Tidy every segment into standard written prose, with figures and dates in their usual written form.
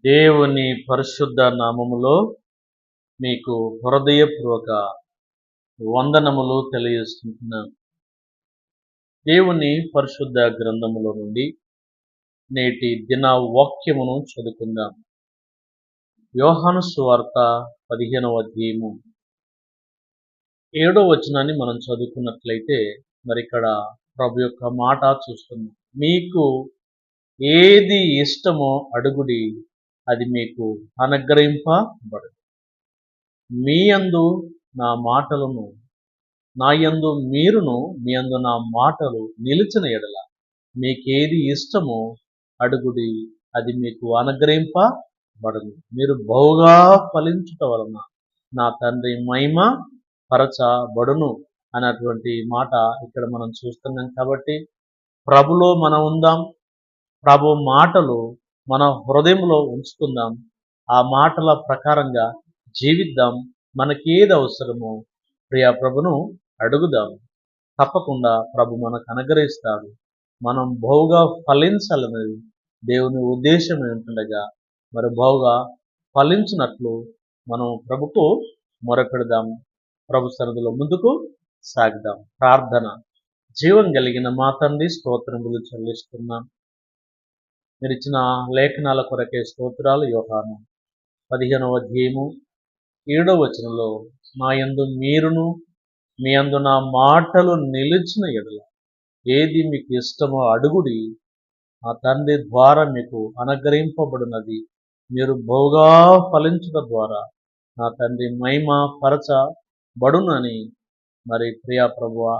దేవుని పరిశుద్ధ నామములో మీకు హృదయపూర్వక వందనములు తెలియజేస్తున్నాను. దేవుని పరిశుద్ధ గ్రంథములో నుండి నేటి దిన వాక్యమును చదువుకుందాం. యోహాను సువార్త 15వ అధ్యాయము 7వ వచనాన్ని మనం చదువుకున్నట్లయితే మరి ఇక్కడ ప్రభు యొక్క మాట చూస్తున్నాం. మీకు ఏది ఇష్టమో అడుగుడి, అది మీకు అనుగ్రహింపబడును. మీ యందు నా మాటలను, నా యందు మీరును, మీ యందు నా మాటలు నిలిచిన ఎడల మీకేది ఇష్టమో అడుగుడి, అది మీకు అనుగ్రహింపబడును. మీరు బహుగా ఫలించుట వలన నా తండ్రి మహిమ పరచబడును అన్నటువంటి మాట ఇక్కడ మనం చూస్తున్నాం. కాబట్టి ప్రభులో మనం ఉందాం, ప్రభు మాటలు మన హృదయంలో ఉంచుకుందాం, ఆ మాటల ప్రకారంగా జీవిద్దాం. మనకేది అవసరమో ప్రియా ప్రభును అడుగుదాం. తప్పకుండా ప్రభు మనకు అనుగ్రహిస్తాడు. మనం బహుగా ఫలించాలనేది దేవుని ఉద్దేశం ఏంటుండగా మరి బహుగా ఫలించినట్లు మనం ప్రభుకు మొరపెడదాం. ప్రభు సన్నిధిలో ముందుకు సాగుదాం. ప్రార్థన. జీవం కలిగిన మా తండ్రి, స్తోత్రములు చెల్లిస్తున్నాం. మీరు ఇచ్చిన లేఖనాల కొరకే స్తోత్రాలు. యోహాను 15వ అధ్యాయము 7వ వచనంలో నా యందు మీరును, మీ యందు నా మాటలు నిలిచిన ఎడల ఏది మీకు ఇష్టమో అడుగుడి, ఆ తండ్రి ద్వారా మీకు అనుగ్రహింపబడినది. మీరు బహుగా ఫలించుట ద్వారా నా తండ్రి మహిమ పరచబడునని మరి ప్రియా ప్రభువా,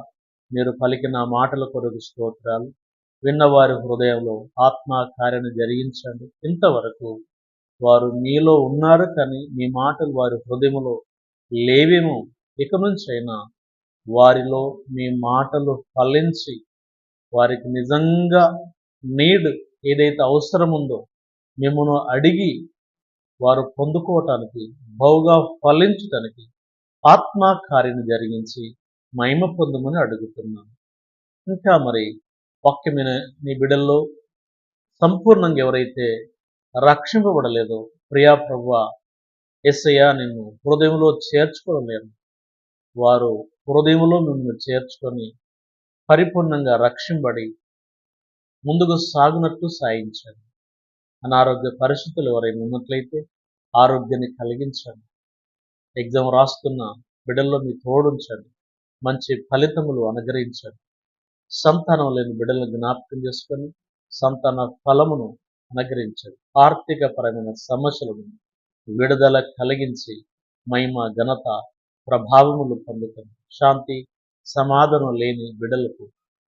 మీరు పలికిన మాటల కొరకు స్తోత్రాలు. విన్నవారి హృదయంలో ఆత్మ కార్యాన్ని జరిగించండి. ఇంతవరకు వారు మీలో ఉన్నారు, కానీ మీ మాటలు వారి హృదయంలో లేవేమో. ఇక నుంచైనా వారిలో మీ మాటలు ఫలించి వారికి నిజంగా ఏదైతే అవసరం ఉందో మిమ్మల్ని అడిగి వారు పొందుకోవటానికి, బహుగా ఫలించటానికి ఆత్మ కార్యాన్ని జరిగించి మహిమ పొందమని అడుగుతున్నాను. ఇంకా మరి వాక్యమైన నీ బిడ్డల్లో సంపూర్ణంగా ఎవరైతే రక్షింపబడలేదో ప్రియా ప్రభువా, యేసయ్యా నిన్ను హృదయంలో చేర్చుకోలేరు, వారు హృదయంలో నిన్ను చేర్చుకొని పరిపూర్ణంగా రక్షింపబడి ముందుకు సాగునట్టు సాయించండి. అనారోగ్య పరిస్థితులు ఎవరైనా ఉన్నట్లయితే ఆరోగ్యాన్ని కలిగించండి. ఎగ్జామ్ రాస్తున్న బిడ్డల్లో మీ తోడుంచండి. మంచి ఫలితములు అనుగ్రహించండి. సంతానం లేని బిడ్డలను జ్ఞాపకం చేసుకొని సంతాన ఫలమును అనుగ్రహించండి. ఆర్థిక పరమైన సమస్యలను విడుదల కలిగించి మహిమ, ఘనత, ప్రభావములు పొందుతుంది. శాంతి సమాధానం లేని బిడ్డలకు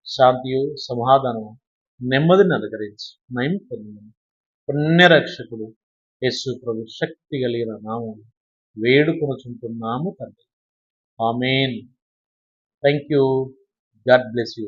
శాంతియు, సమాధానం, నెమ్మదిని అనుగ్రహించి మహిమ పొందమని పుణ్యరక్షకుడు యేసు ప్రభు శక్తి కలిగిన నామం వేడుకొనుచుంటున్నాము తండ్రి. Amen. Thank you. God bless you.